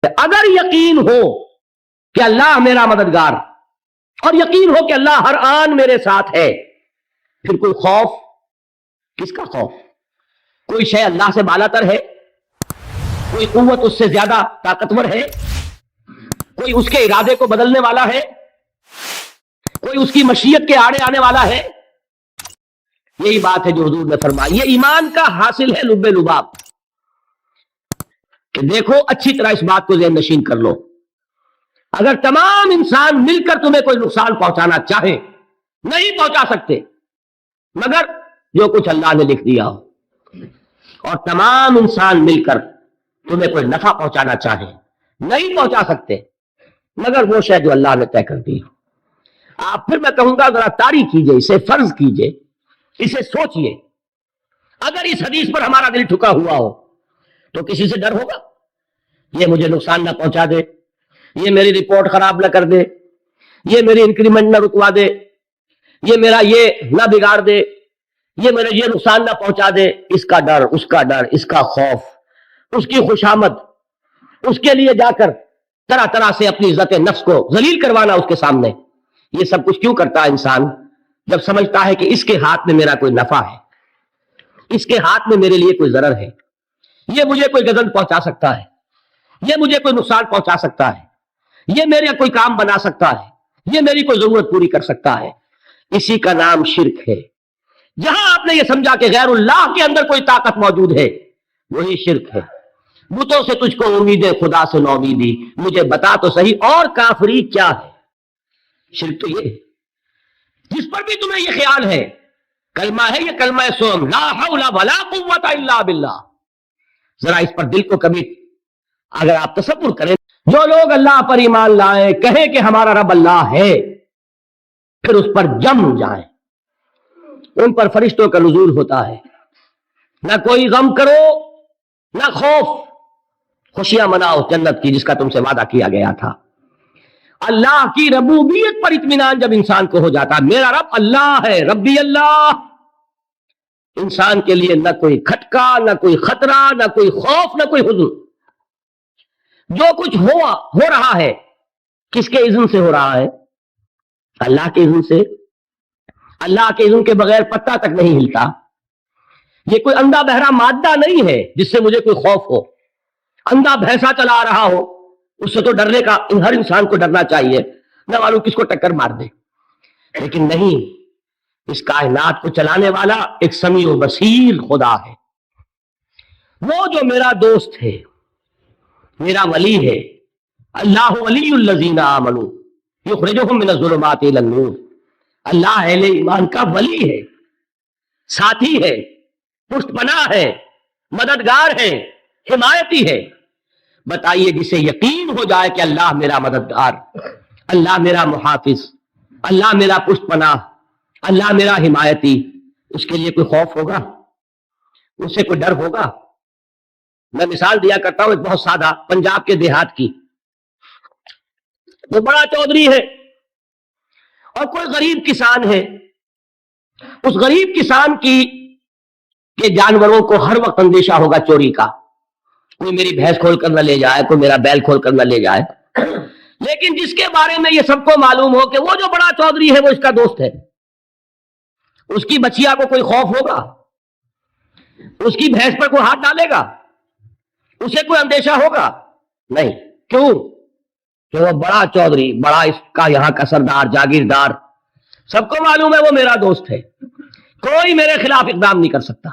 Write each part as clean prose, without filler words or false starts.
اگر یقین ہو کہ اللہ میرا مددگار اور یقین ہو کہ اللہ ہر آن میرے ساتھ ہے، پھر کوئی خوف، کس کا خوف؟ کوئی شے اللہ سے بالا تر ہے؟ کوئی قوت اس سے زیادہ طاقتور ہے؟ کوئی اس کے ارادے کو بدلنے والا ہے؟ کوئی اس کی مشیت کے آڑے آنے والا ہے؟ یہی بات ہے جو حضور نے فرمائی. یہ ایمان کا حاصل ہے لب لباب، کہ دیکھو اچھی طرح اس بات کو ذہن نشین کر لو. اگر تمام انسان مل کر تمہیں کوئی نقصان پہنچانا چاہے، نہیں پہنچا سکتے مگر جو کچھ اللہ نے لکھ دیا ہو. اور تمام انسان مل کر تمہیں کوئی نفع پہنچانا چاہے، نہیں پہنچا سکتے مگر وہ شے جو اللہ نے طے کر دی. آپ پھر میں کہوں گا ذرا طاری کیجئے، اسے فرض کیجئے، اسے سوچئے. اگر اس حدیث پر ہمارا دل ٹھکا ہوا ہو تو کسی سے ڈر ہوگا؟ یہ مجھے نقصان نہ پہنچا دے، یہ میری رپورٹ خراب نہ کر دے، یہ میری انکریمنٹ نہ رکوا دے، یہ میرا یہ نہ بگاڑ دے، یہ میرے یہ نقصان نہ پہنچا دے. اس کا ڈر، اس کا ڈر، اس کا خوف، اس کی خوشامد، اس کے لیے جا کر طرح طرح سے اپنی عزت نفس کو ذلیل کروانا اس کے سامنے. یہ سب کچھ کیوں کرتا ہے انسان؟ جب سمجھتا ہے کہ اس کے ہاتھ میں میرا کوئی نفع ہے، اس کے ہاتھ میں میرے لیے کوئی ضرر ہے، یہ مجھے کوئی غضب پہنچا سکتا ہے، یہ مجھے کوئی نقصان پہنچا سکتا ہے، یہ میرا کوئی کام بنا سکتا ہے، یہ میری کوئی ضرورت پوری کر سکتا ہے. اسی کا نام شرک ہے. جہاں آپ نے یہ سمجھا کہ غیر اللہ کے اندر کوئی طاقت موجود ہے، وہی شرک ہے. بتوں سے تجھ کو امیدیں، خدا سے نو امیدی، مجھے بتا تو صحیح اور کافری کیا ہے. شرک تو یہ ہے. جس پر بھی تمہیں یہ خیال ہے، کلمہ ہے یہ کلمہ سوم، لا حول ولا قوت الا باللہ، ذرا اس پر دل کو کبھی اگر آپ تصور کریں. جو لوگ اللہ پر ایمان لائیں، کہیں کہ ہمارا رب اللہ ہے، پھر اس پر جم جائیں، ان پر فرشتوں کا نزول ہوتا ہے. نہ کوئی غم کرو نہ خوف، خوشیاں مناؤ جنت کی جس کا تم سے وعدہ کیا گیا تھا. اللہ کی ربوبیت پر اطمینان جب انسان کو ہو جاتا، میرا رب اللہ ہے، ربی اللہ، انسان کے لیے نہ کوئی کھٹکا، نہ کوئی خطرہ، نہ کوئی خوف، نہ کوئی حزن. جو کچھ ہو رہا ہے کس کے اذن سے ہو رہا ہے؟ اللہ کے اذن سے. اللہ کے اذن کے بغیر پتہ تک نہیں ہلتا. یہ کوئی اندھا بہرا مادہ نہیں ہے جس سے مجھے کوئی خوف ہو. اندھا بھینسا چلا رہا ہو اس سے تو ڈرنے کا ہر انسان کو ڈرنا چاہیے، نہ معلوم کس کو ٹکر مار دے. لیکن نہیں، اس کائنات کو چلانے والا ایک سمیع و بصیر خدا ہے. وہ جو میرا دوست ہے، میرا ولی ہے. اللہ ولی الذین آمنوا یخرجہم من الظلمات الی النور. اللہ اہل ایمان کا ولی ہے، ساتھی ہے، پشت پناہ ہے، مددگار ہے، حمایتی ہے. بتائیے جسے یقین ہو جائے کہ اللہ میرا مددگار، اللہ میرا محافظ، اللہ میرا پشت پناہ، اللہ میرا حمایتی، اس کے لیے کوئی خوف ہوگا؟ اس سے کوئی ڈر ہوگا؟ میں مثال دیا کرتا ہوں ایک بہت سادہ پنجاب کے دیہات کی. وہ بڑا چودھری ہے اور کوئی غریب کسان ہے. اس غریب کسان کی کہ جانوروں کو ہر وقت اندیشہ ہوگا چوری کا، کوئی میری بھینس کھول کر نہ لے جائے، کوئی میرا بیل کھول کر نہ لے جائے. لیکن جس کے بارے میں یہ سب کو معلوم ہو کہ وہ جو بڑا چودھری ہے وہ اس کا دوست ہے، اس کی بچیا کو کوئی خوف ہوگا؟ اس کی بھینس پر کوئی ہاتھ ڈالے گا؟ اسے کوئی اندیشہ ہوگا؟ نہیں. کیوں؟ کہ وہ بڑا چودھری، بڑا اس کا یہاں کا سردار، جاگیردار، سب کو معلوم ہے وہ میرا دوست ہے، کوئی میرے خلاف اقدام نہیں کر سکتا.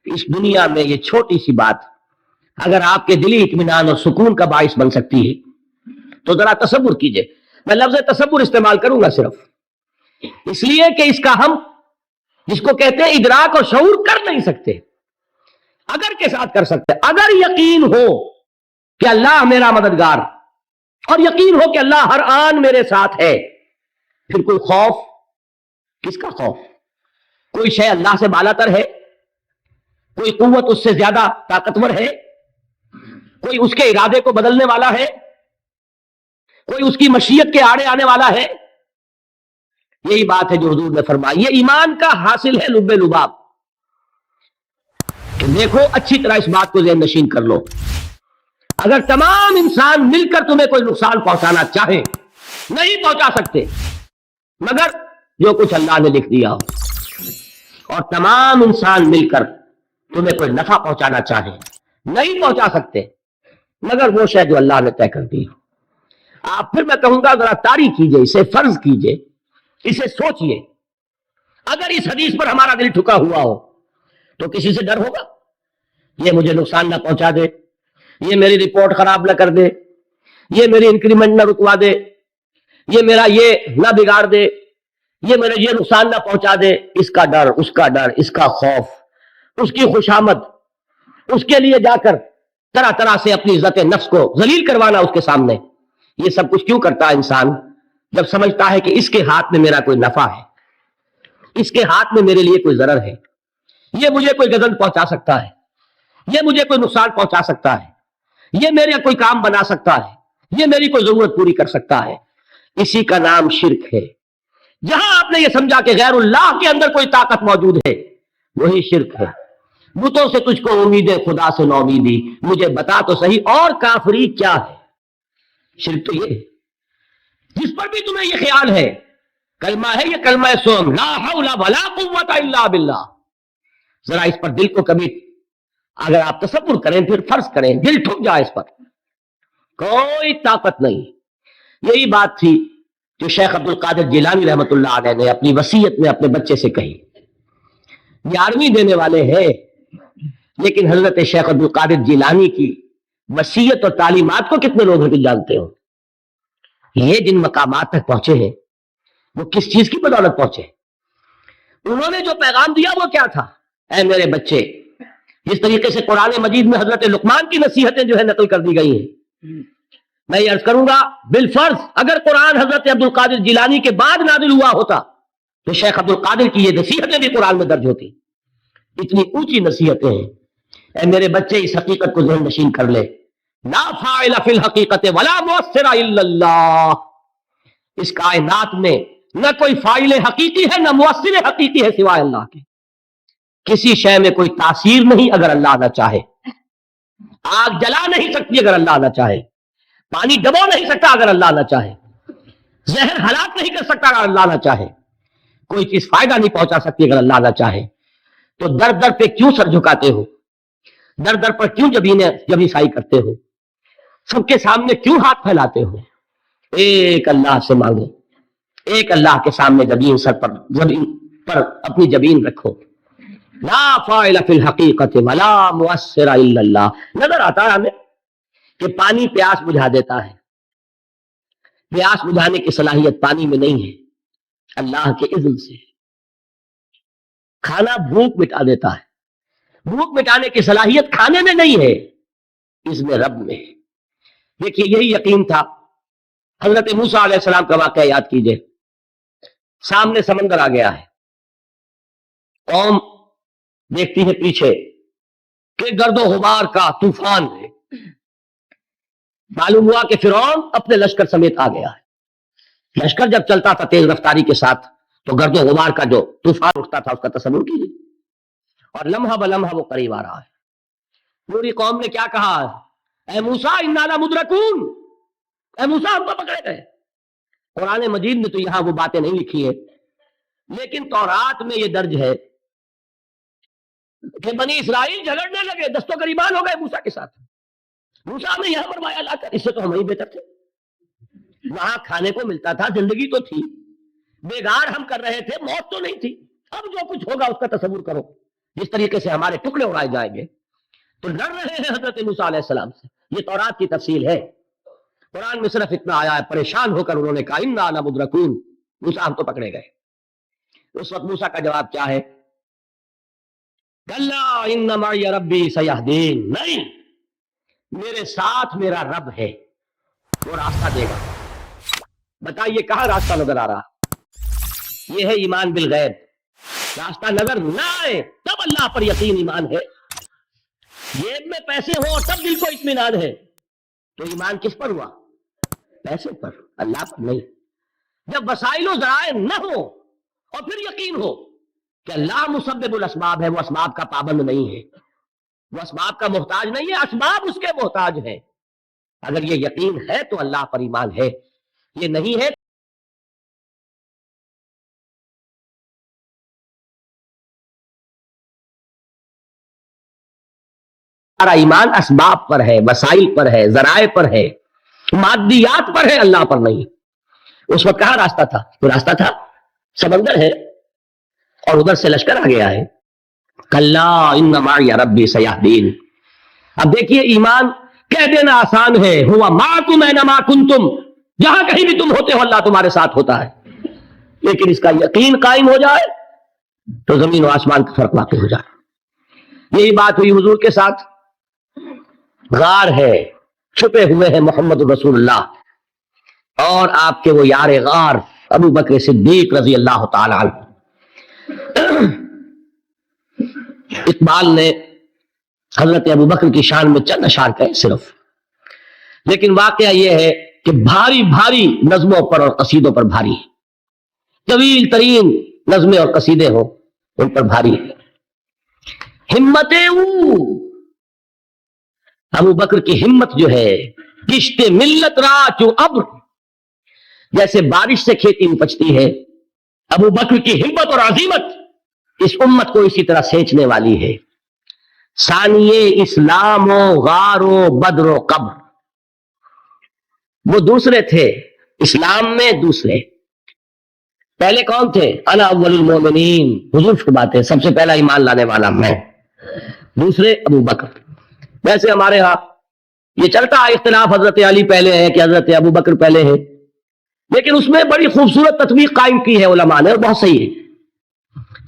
اس دنیا میں یہ چھوٹی سی بات اگر آپ کے دلی اطمینان اور سکون کا باعث بن سکتی ہے تو ذرا تصور کیجئے. میں لفظ تصور استعمال کروں گا صرف اس لیے کہ اس کا ہم جس کو کہتے ہیں ادراک اور شعور کر نہیں سکتے. اگر کے ساتھ کر سکتے، اگر یقین ہو کہ اللہ میرا مددگار اور یقین ہو کہ اللہ ہر آن میرے ساتھ ہے، پھر کوئی خوف، کس کا خوف؟ کوئی شے اللہ سے بالا تر ہے؟ کوئی قوت اس سے زیادہ طاقتور ہے؟ کوئی اس کے ارادے کو بدلنے والا ہے؟ کوئی اس کی مشیت کے آڑے آنے والا ہے؟ یہی بات ہے جو حضور نے فرمائی. یہ ایمان کا حاصل ہے لب لباب. دیکھو اچھی طرح اس بات کو ذہن نشین کر لو. اگر تمام انسان مل کر تمہیں کوئی نقصان پہنچانا چاہے نہیں پہنچا سکتے مگر جو کچھ اللہ نے لکھ دیا ہو، اور تمام انسان مل کر تمہیں کوئی نفع پہنچانا چاہے نہیں پہنچا سکتے مگر وہ شے جو اللہ نے طے کر دی ہو۔ آپ پھر میں کہوں گا ذرا طاری کیجئے، اسے فرض کیجئے، اسے سوچئے، اگر اس حدیث پر ہمارا دل ٹھکا ہوا ہو تو کسی سے ڈر ہوگا یہ مجھے نقصان نہ پہنچا دے، یہ میری رپورٹ خراب نہ کر دے، یہ میری انکریمنٹ نہ رکوا دے، یہ میرا یہ نہ بگاڑ دے، یہ میرا یہ نقصان نہ پہنچا دے، اس کا ڈر، اس کا ڈر، اس کا خوف، اس کی خوشامد، اس کے لیے جا کر طرح طرح سے اپنی عزت نفس کو ذلیل کروانا اس کے سامنے، یہ سب کچھ کیوں کرتا ہے انسان؟ جب سمجھتا ہے کہ اس کے ہاتھ میں میرا کوئی نفع ہے، اس کے ہاتھ میں میرے لیے کوئی ضرر ہے، یہ مجھے کوئی غضب پہنچا سکتا ہے، یہ مجھے کوئی نقصان پہنچا سکتا ہے، یہ میرا کوئی کام بنا سکتا ہے، یہ میری کوئی ضرورت پوری کر سکتا ہے، اسی کا نام شرک ہے۔ جہاں آپ نے یہ سمجھا کہ غیر اللہ کے اندر کوئی طاقت موجود ہے وہی شرک ہے۔ بتوں سے تجھ کو امید ہے، خدا سے نو امیدی، مجھے بتا تو صحیح اور کافری کیا ہے؟ شرک تو یہ ہے جس پر بھی تمہیں یہ خیال ہے کلمہ ہے، یہ کلمہ سوم لا حول ولا قوت الا باللہ، ذرا اس پر دل کو کبھی اگر آپ تصور کریں، پھر فرض کریں، دل ٹھک جائے اس پر، کوئی طاقت نہیں۔ یہی بات تھی جو شیخ عبد القادر جیلانی رحمۃ اللہ علیہ نے اپنی وصیت میں اپنے بچے سے کہی۔ 11ویں دینے والے ہیں لیکن حضرت شیخ عبد القادر جیلانی کی وصیت اور تعلیمات کو کتنے لوگ ہیں جانتے ہو؟ یہ جن مقامات تک پہنچے ہیں وہ کس چیز کی بدولت پہنچے؟ انہوں نے جو پیغام دیا وہ کیا تھا؟ اے میرے بچے، جس طریقے سے قرآن مجید میں حضرت لقمان کی نصیحتیں جو ہے نقل کر دی گئی ہیں، میں یہ عرض کروں گا بالفرض اگر قرآن حضرت عبد القادر جیلانی کے بعد نازل ہوا ہوتا تو شیخ عبد القادر کی یہ نصیحتیں بھی قرآن میں درج ہوتی۔ اتنی اونچی نصیحتیں ہیں۔ اے میرے بچے، اس حقیقت کو ذہن نشین کر لے، لا فاعل فی الحقیقت ولا مؤثر الا اللہ، اس کائنات میں نہ کوئی فاعل حقیقی ہے نہ مؤثر حقیقی ہے سوائے اللہ کے۔ کسی شے میں کوئی تاثیر نہیں اگر اللہ نہ چاہے، آگ جلا نہیں سکتی اگر اللہ نہ چاہے، پانی ڈبو نہیں سکتا اگر اللہ نہ چاہے، زہر ہلاک نہیں کر سکتا اگر اللہ نہ چاہے، کوئی چیز فائدہ نہیں پہنچا سکتی اگر اللہ نہ چاہے۔ تو در در پہ کیوں سر جھکاتے ہو؟ در در پر کیوں جبیں سائی کرتے ہو؟ سب کے سامنے کیوں ہاتھ پھیلاتے ہو؟ ایک اللہ سے مانگو، ایک اللہ کے سامنے زمین پر اپنی جبین رکھو۔ لا فاعل فی الحقیقت ولا مؤثر الا اللہ۔ نظر آتا ہے ہمیں کہ پانی پیاس بجھا دیتا ہے، پیاس بجھانے کی صلاحیت پانی میں نہیں ہے، اللہ کے اذن سے۔ کھانا بھوک مٹا دیتا ہے، بھوک مٹانے کی صلاحیت کھانے میں نہیں ہے، اس میں رب میں ہے۔ دیکھیے یہی یقین تھا حضرت موسیٰ علیہ السلام کا واقعہ یاد کیجئے۔ سامنے سمندر آ گیا ہے، قوم دیکھتی ہے پیچھے کہ گرد و غبار کا طوفان ہے، معلوم ہوا کہ فرعون اپنے لشکر سمیت آ گیا ہے۔ لشکر جب چلتا تھا تیز رفتاری کے ساتھ تو گرد و غبار کا جو طوفان اٹھتا تھا اس کا تصور کیجیے، اور لمحہ بلمحہ وہ قریب آ رہا ہے۔ پوری قوم نے کیا کہا؟ اے موسیٰ انا لمدرکون، اے موسیٰ ہم تو پکڑے گئے۔ قرآن مجید میں تو یہاں وہ باتیں نہیں لکھی ہیں، لیکن تورات میں یہ درج ہے کہ بنی اسرائیل جھگڑنے لگے، دست و گریبان ہو گئے موسیٰ کے ساتھ۔ موسیٰ نے یہاں فرمایا لا کر، اس سے تو ہم ہی بہتر تھے، وہاں کھانے کو ملتا تھا، زندگی تو تھی، بیگار ہم کر رہے تھے، موت تو نہیں تھی۔ اب جو کچھ ہوگا اس کا تصور کرو، جس طریقے سے ہمارے ٹکڑے اڑائے جائیں گے۔ تو لڑ رہے ہیں حضرت موسیٰ علیہ السلام سے، یہ تورات کی تفصیل ہے۔ قرآن میں صرف اتنا آیا ہے، پریشان ہو کر انہوں نے کہا انا لمدرکون، موسیٰ ہم تو پکڑے گئے۔ اس وقت موسیٰ کا جواب کیا ہے؟ کلا ان معی ربی سیہدین، نہیں، میرے ساتھ میرا رب ہے، وہ راستہ دے گا۔ بتائیے کہاں راستہ نظر آ رہا؟ یہ ہے ایمان بالغیب۔ راستہ نظر نہ آئے تب اللہ پر یقین ایمان ہے، جیب میں پیسے ہو اور تب دل کو اطمینان ہے، تو ایمان کس پر ہوا؟ پیسے پر، اللہ پر نہیں۔ جب وسائل و ذرائع نہ ہو اور پھر یقین ہو کہ اللہ مسبب الاسباب ہے، وہ اسباب کا پابند نہیں ہے، وہ اسباب کا محتاج نہیں ہے، اسباب اس کے محتاج ہیں۔ اگر یہ یقین ہے تو اللہ پر ایمان ہے، یہ نہیں ہے ہمارا ایمان اسباب پر ہے، وسائل پر ہے، ذرائع پر ہے، مادیات پر ہے، اللہ پر نہیں۔ اس وقت کہاں راستہ تھا؟ تو راستہ تھا سمندر ہے اور ادھر سے لشکر آ گیا ہے۔ کلا ان معی ربی سیہدین۔ اب دیکھیے ایمان کہہ دینا آسان ہے، ہوا معکم اینما کنتم، جہاں کہیں بھی تم ہوتے ہو اللہ تمہارے ساتھ ہوتا ہے، لیکن اس کا یقین قائم ہو جائے تو زمین و آسمان کا فرق واقع ہو جائے۔ یہی بات ہوئی حضور کے ساتھ۔ غار ہے، چھپے ہوئے ہیں محمد رسول اللہ اور آپ کے وہ یار غار ابو بکر صدیق رضی اللہ تعالی عنہ۔ اقبال نے حضرت ابو بکر کی شان میں چند اشعار کہے صرف، لیکن واقعہ یہ ہے کہ بھاری بھاری نظموں پر اور قصیدوں پر بھاری ہے، طویل ترین نظمیں اور قصیدے ہوں ان پر بھاری ہے۔ ہمتیں ابو بکر کی ہمت جو ہے، کشت ملت را چو ابر، جیسے بارش سے کھیتی اپجتی ہے، ابو بکر کی ہمت اور عزیمت اس امت کو اسی طرح سینچنے والی ہے۔ ثانیے اسلام و غار و بدر و قبر، وہ دوسرے تھے اسلام میں، دوسرے پہلے کون تھے؟ انا اول المومنین، حضور کی بات ہے، سب سے پہلا ایمان لانے والا میں، دوسرے ابو بکر۔ ویسے ہمارے ہاں یہ چلتا ہے اختلاف، حضرت علی پہلے ہے کہ حضرت ابو بکر پہلے ہے، لیکن اس میں بڑی خوبصورت تطبیق قائم کی ہے علماء نے اور بہت صحیح ہے۔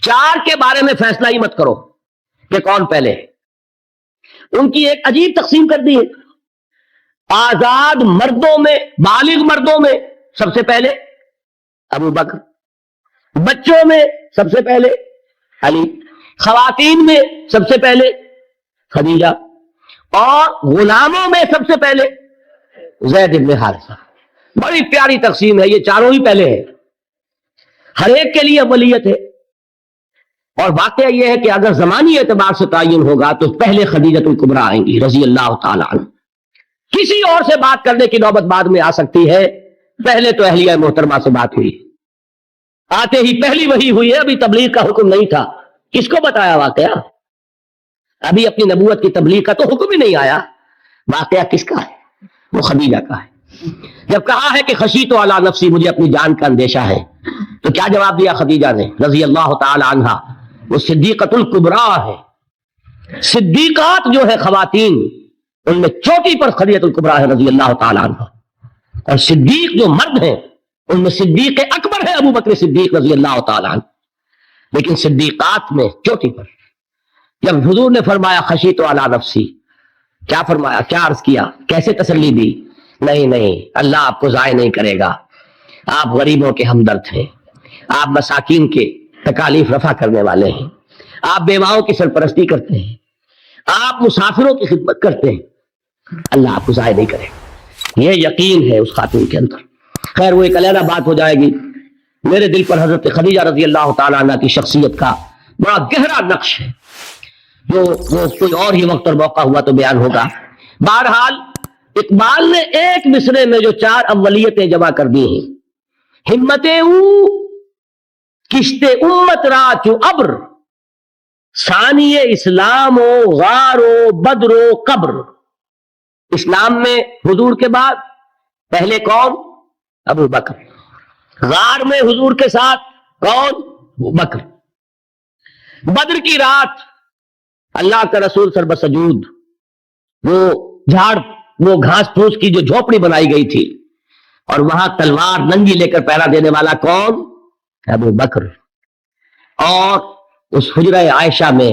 چار کے بارے میں فیصلہ ہی مت کرو کہ کون پہلے ہے، ان کی ایک عجیب تقسیم کر دی ہے۔ آزاد مردوں میں، بالغ مردوں میں سب سے پہلے ابو بکر، بچوں میں سب سے پہلے علی، خواتین میں سب سے پہلے خدیجہ، اور غلاموں میں سب سے پہلے زید بن حارثہ۔ بڑی پیاری تقسیم ہے، یہ چاروں ہی پہلے ہیں، ہر ایک کے لیے اولیت ہے۔ اور واقعہ یہ ہے کہ اگر زمانی اعتبار سے تعین ہوگا تو پہلے خدیجۃ الکبریٰ آئیں گی رضی اللہ تعالی عنہ، کسی اور سے بات کرنے کی نوبت بعد میں آ سکتی ہے، پہلے تو اہلیہ محترمہ سے بات ہوئی، آتے ہی پہلی وحی ہوئی ہے، ابھی تبلیغ کا حکم نہیں تھا، کس کو بتایا واقعہ؟ ابھی اپنی نبوت کی تبلیغ کا تو حکم ہی نہیں آیا، واقعہ کس کا ہے؟ وہ خدیجہ کا ہے۔ جب کہا ہے کہ خشیت علی نفسی، مجھے اپنی جان کا اندیشہ ہے، تو کیا جواب دیا خدیجہ نے رضی اللہ تعالی عنہا؟ وہ صدیقۃ الکبریٰ ہے، صدیقات جو ہے خواتین ان میں چوٹی پر خدیجۃ الکبریٰ ہے رضی اللہ تعالی عنہا، اور صدیق جو مرد ہیں ان میں صدیق اکبر ہے ابو بکر صدیق رضی اللہ تعالی عنہ، لیکن صدیقات میں چوٹی پر۔ جب حضور نے فرمایا خشیت علی نفسی، کیا فرمایا، کیا عرض کیا، کیسے تسلی دی؟ نہیں نہیں، اللہ آپ کو ضائع نہیں کرے گا، آپ غریبوں کے ہمدرد ہیں، آپ مساکین کے تکالیف رفع کرنے والے ہیں، آپ بیواؤں کی سرپرستی کرتے ہیں، آپ مسافروں کی خدمت کرتے ہیں، اللہ آپ کو ضائع نہیں کرے گا۔ یہ یقین ہے اس خاتون کے اندر۔ خیر وہ ایک علیحدہ بات ہو جائے گی، میرے دل پر حضرت خدیجہ رضی اللہ تعالی عنہ کی شخصیت کا بڑا گہرا نقش ہے، جو وہ کوئی اور ہی وقت اور موقع ہوا تو بیان ہوگا۔ بہرحال اقبال نے ایک مصرے میں جو چار اولیتیں جمع کر دی ہیں، ہمتیں کشت امت را چو ابر، ثانی اسلام و غار و بدر و قبر۔ اسلام میں حضور کے بعد پہلے کون؟ ابو بکر۔ غار میں حضور کے ساتھ کون؟ ابو بکر۔ بدر کی رات اللہ کا رسول سر بسجود، وہ جھاڑ، وہ گھاس پھوس کی جو جھوپڑی بنائی گئی تھی، اور وہاں تلوار ننگی لے کر پہرا دینے والا کون؟ ابو بکر۔ اور اس حجرہ عائشہ میں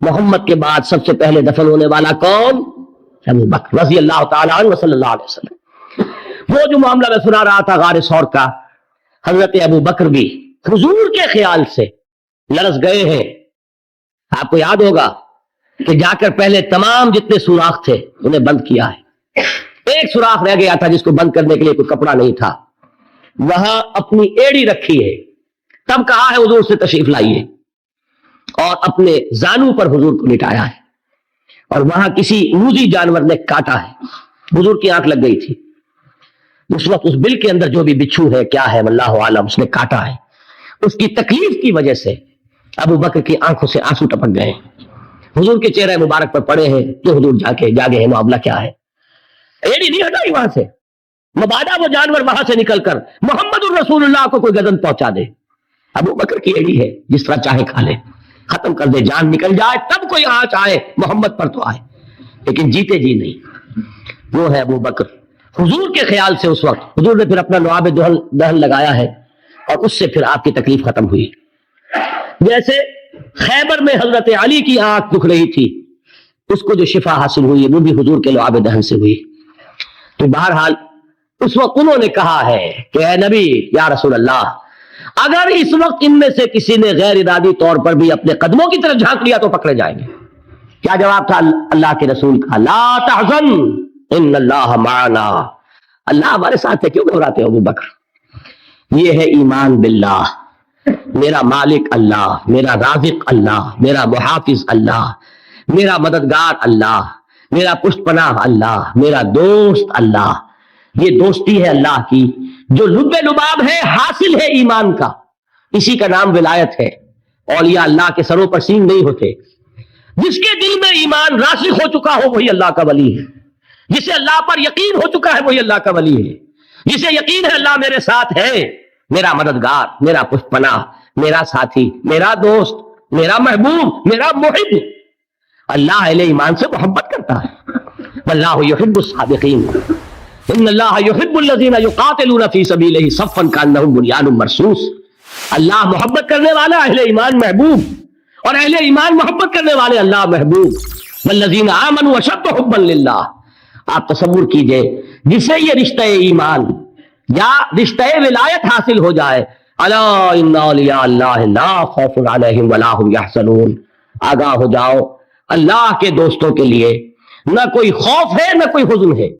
محمد کے بعد سب سے پہلے دفن ہونے والا کون؟ ابو بکر رضی اللہ تعالی عنہ صلی اللہ علیہ وسلم۔ وہ جو معاملہ میں سنا رہا تھا غار ثور کا، حضرت ابو بکر بھی حضور کے خیال سے لرز گئے ہیں۔ آپ کو یاد ہوگا کہ جا کر پہلے تمام جتنے سوراخ تھے انہیں بند کیا ہے، ایک سوراخ رہ گیا تھا جس کو بند کرنے کے لیے کوئی کپڑا نہیں تھا، وہاں اپنی ایڑی رکھی ہے، تب کہا ہے حضور سے تشریف لائیے، اور اپنے زانو پر حضور کو لٹایا ہے، اور وہاں کسی موذی جانور نے کاٹا ہے، حضور کی آنکھ لگ گئی تھی اس وقت، اس بل کے اندر جو بھی بچھو ہے کیا ہے واللہ عالم، اس نے کاٹا ہے، اس کی تکلیف کی وجہ سے ابو بکر کی آنکھوں سے آنسو ٹپک گئے، حضور کے چہرے مبارک پر پڑے ہیں کہ حضور جاگے ہیں، معاملہ کیا ہے؟ ایڑی نہیں ہٹائی وہاں سے، مبادا وہ جانور وہاں سے نکل کر محمد الرسول اللہ کو کوئی گردن پہنچا دے، ابو بکر کی ایڑی ہے، جس طرح چاہے کھا لے، ختم کر دے، جان نکل جائے تب کوئی آنچ آئے محمد پر تو آئے، لیکن جیتے جی نہیں۔ وہ ہے ابو بکر۔ حضور کے خیال سے اس وقت حضور نے پھر اپنا لعاب دہن لگایا ہے اور اس سے پھر آپ کی تکلیف ختم ہوئی۔ جیسے خیبر میں حضرت علی کی آنکھ دکھ رہی تھی، اس کو جو شفا حاصل ہوئی وہ بھی حضور کے لعاب دہن سے ہوئی۔ تو بہرحال اس وقت انہوں نے کہا ہے کہ اے نبی یا رسول اللہ، اگر اس وقت ان میں سے کسی نے غیر ارادی طور پر بھی اپنے قدموں کی طرف جھانک لیا تو پکڑے جائیں گے۔ کیا جواب تھا اللہ کے رسول کا؟ لا تحزن ان اللہ معنا، اللہ ہمارے ساتھ ہے، کیوں گھبراتے ہو ابو بکر؟ یہ ہے ایمان باللہ، میرا مالک اللہ، میرا رازق اللہ، میرا محافظ اللہ، میرا مددگار اللہ، میرا پشت پناہ اللہ، میرا دوست اللہ۔ یہ دوستی ہے اللہ کی جو لب لباب ہے، حاصل ہے ایمان کا، اسی کا نام ولایت ہے۔ اولیاء اللہ کے سروں پر سینگ نہیں ہوتے، جس کے دل میں ایمان راسخ ہو چکا ہو وہی اللہ کا ولی ہے، جسے اللہ پر یقین ہو چکا ہے وہی اللہ کا ولی ہے، جسے یقین ہے اللہ میرے ساتھ ہے، میرا مددگار، میرا پشت پناہ، میرا ساتھی، میرا دوست، میرا محبوب، میرا محب۔ اللہ اہل ایمان سے محبت کرتا ہے۔ واللہ یحب الصادقین، ان اللہ یحب الذین یقاتلون فی سبیلہ صفا کانہم بنیان مرصوص۔ اللہ محبت کرنے والا، اہل ایمان محبوب، اور اہل ایمان محبت کرنے والے اللہ محبوب۔ والذین آمنوا اشد حبا للہ۔ آپ تصور کیجئے جسے یہ رشتہ ایمان یا رشتہ ولایت حاصل ہو جائے، الا ان اولیاء اللہ لا خوف علیہم ولا هم یحزنون، آگاہ ہو جاؤ اللہ کے دوستوں کے لیے نہ کوئی خوف ہے نہ کوئی حزن ہے۔